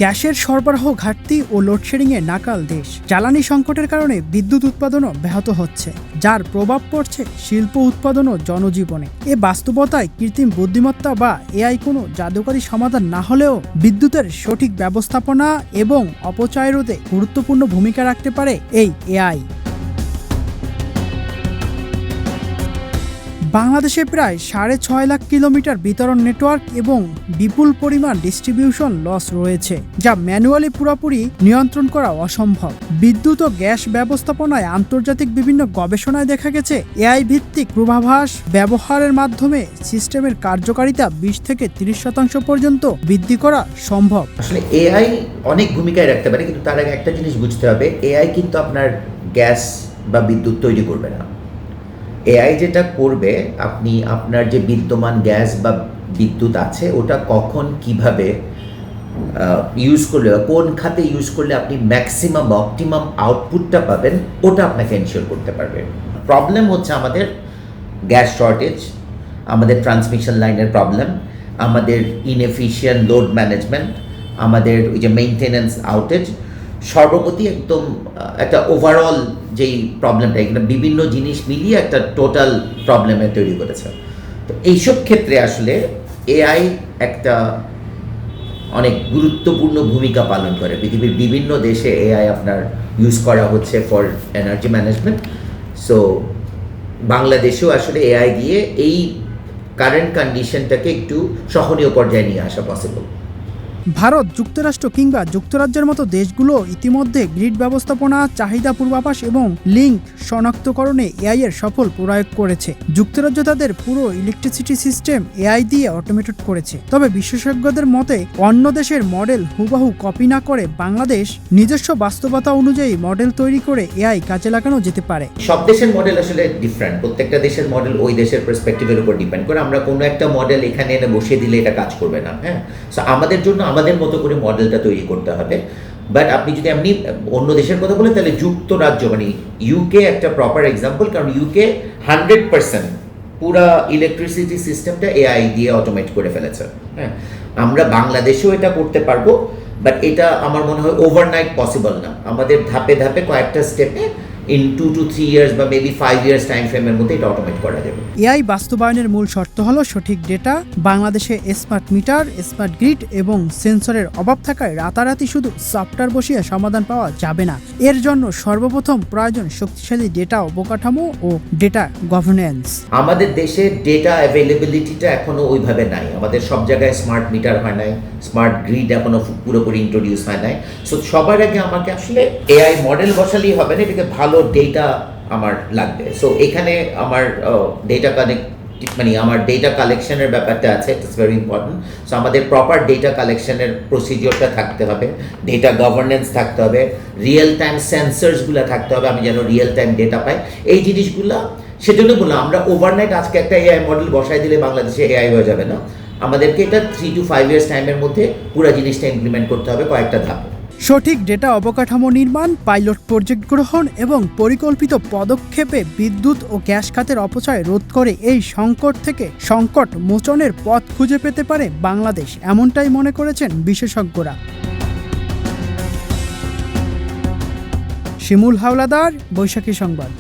গ্যাসের সরবরাহ ঘাটতি ও লোডশেডিংয়ে নাকাল দেশ। জ্বালানি সংকটের কারণে বিদ্যুৎ উৎপাদনও ব্যাহত হচ্ছে, যার প্রভাব পড়ছে শিল্প উৎপাদন ও জনজীবনে। এ বাস্তবতায় কৃত্রিম বুদ্ধিমত্তা বা এআই কোনো জাদুকরী সমাধান না হলেও বিদ্যুতের সঠিক ব্যবস্থাপনা এবং অপচয় রোধে গুরুত্বপূর্ণ ভূমিকা রাখতে পারে এই এআই। বাংলাদেশে প্রায় 6.5 লাখ কিলোমিটার বিতরণ নেটওয়ার্ক এবং বিপুল পরিমাণ ডিস্ট্রিবিউশন লস রয়েছে, যা ম্যানুয়ালি পুরোপুরি নিয়ন্ত্রণ করা অসম্ভব। বিদ্যুৎ ও গ্যাস ব্যবস্থাপনায় আন্তর্জাতিক বিভিন্ন গবেষণায় দেখা গেছে এআই ভিত্তিক পূর্বাভাস ব্যবহারের মাধ্যমে সিস্টেমের কার্যকারিতা 20 থেকে 30% পর্যন্ত বৃদ্ধি করা সম্ভব। আসলে এআই অনেক ভূমিকায় রাখতে পারে, কিন্তু তার আগে একটা জিনিস বুঝতে হবে, এআই কিন্তু আপনার গ্যাস বা বিদ্যুৎ তৈরি করবে না। এআই যেটা করবে, আপনি আপনার যে বিদ্যমান গ্যাস বা বিদ্যুৎ আছে ওটা কখন কিভাবে ইউজ করলে, কোন খাতে ইউজ করলে আপনি ম্যাক্সিমাম অপটিমাম আউটপুটটা পাবেন, ওটা আপনাকে এনশিওর করতে পারবে। প্রবলেম হচ্ছে আমাদের গ্যাস শর্টেজ, আমাদের ট্রান্সমিশন লাইনের প্রবলেম, আমাদের ইনএফিশিয়েন্ট লোড ম্যানেজমেন্ট, আমাদের ওই যে মেইনটেনেন্স আউটেজ, সর্বপ্রতি একদম একটা ওভারঅল যেই প্রবলেমটা, এখানে বিভিন্ন জিনিস মিলিয়ে একটা টোটাল প্রবলেমে তৈরি করেছে। তো এইসব ক্ষেত্রে আসলে এআই একটা অনেক গুরুত্বপূর্ণ ভূমিকা পালন করে। পৃথিবীর বিভিন্ন দেশে এআই আপনার ইউজ করা হচ্ছে ফর এনার্জি ম্যানেজমেন্ট। সো বাংলাদেশেও আসলে এআই দিয়ে এই কারেন্ট কন্ডিশনটাকে একটু সহনীয় পর্যায়ে নিয়ে আসা পসিবল। ভারত, যুক্তরাষ্ট্র কিংবা যুক্তরাজ্যের মতো দেশগুলো ইতিমধ্যে গ্রিড ব্যবস্থাপনা, চাহিদা পূর্বাভাস এবং লিঙ্ক শনাক্তকরণে এআই এর সফল প্রয়োগ করেছে। যুক্তরাজ্য তাদের পুরো ইলেকট্রিসিটি সিস্টেম এআই দিয়ে অটোমেটেড করেছে। তবে বিশেষজ্ঞদের মতে অন্য দেশের মডেল হুবহু কপি না করে বাংলাদেশ নিজস্ব বাস্তবতা অনুযায়ী মডেল তৈরি করে এআই কাজে লাগানো যেতে পারে। সব দেশের মডেল আসলে ডিফারেন্ট, প্রত্যেকটা দেশের মডেল ওই দেশের পার্সপেক্টিভের উপর ডিপেন্ড করে। আমরা কোনো একটা মডেল এখানে এনে বসিয়ে দিলে এটা কাজ করবে না। হ্যাঁ, সো আমাদের জন্য আমাদের মতো করে মডেলটা তৈরি করতে হবে। বাট আপনি যদি এমনি অন্য দেশের কথা বলেন, তাহলে যুক্তরাজ্য মানে ইউকে একটা প্রপার এক্সাম্পল, কারণ ইউকে 100% পুরা ইলেকট্রিসিটি সিস্টেমটা এআই দিয়ে অটোমেট করে ফেলেছে। হ্যাঁ, আমরা বাংলাদেশেও এটা করতে পারবো, বাট এটা আমার মনে হয় ওভারনাইট পসিবল না। আমাদের ধাপে ধাপে কয়েকটা স্টেপে ইন 2 to 3 years বা মেবি 5 years টাইম ফ্রেমের মধ্যে এটা অটোমেট করা যাবে। এআই বাস্তবায়নের মূল শর্ত হলো সঠিক ডেটা। বাংলাদেশে স্মার্ট মিটার, স্মার্ট গ্রিড এবং সেন্সরের অভাব থাকায় রাতারাতি শুধু সফটওয়্যার বসিয়ে সমাধান পাওয়া যাবে না। এর জন্য সর্বপ্রথম প্রয়োজন শক্তিশালী ডেটা অবকাঠামো ও ডেটা গভর্নেন্স। আমাদের দেশে ডেটা অ্যাভেলেবিলিটিটা এখনো ওইভাবে নাই। আমাদের সব জায়গায় স্মার্ট মিটার হয় নাই, স্মার্ট গ্রিড এখনো পুরোপুরি ইন্ট্রোডিউস হয় নাই। সো সবার আগে আমাকে আসলে এআই মডেল বসালেই হবে না, এটাকে ভালো ডেটা আমার লাগবে। সো এখানে আমার ডেটা আমার ডেটা কালেকশনের ব্যাপারটা আছে, ইটস ভেরি ইম্পর্টেন্ট। সো আমাদের প্রপার ডেটা কালেকশনের প্রসিডিওরটা থাকতে হবে, ডেটা গভর্নেন্স থাকতে হবে, রিয়েল টাইম সেন্সার্সগুলো থাকতে হবে, আমি যেন রিয়েল টাইম ডেটা পাই। এই জিনিসগুলো সেজন্য বললাম, আমরা ওভারনাইট আজকে একটা এআই মডেল বসাই দিলে বাংলাদেশে এআই হয়ে যাবে না। আমাদেরকে এটা 3 to 5 years টাইমের মধ্যে পুরো জিনিসটা ইমপ্লিমেন্ট করতে হবে কয়েকটা ধাপে। সঠিক ডেটা অবকাঠামো নির্মাণ, পাইলট প্রজেক্ট গ্রহণ এবং পরিকল্পিত পদক্ষেপে বিদ্যুৎ ও গ্যাস খাতের অপচয় রোধ করে এই সংকট থেকে সংকট মোচনের পথ খুঁজে পেতে পারে বাংলাদেশ, এমনটাই মনে করেছেন বিশেষজ্ঞরা। শিমুল হাওলাদার, বৈশাখী সংবাদ।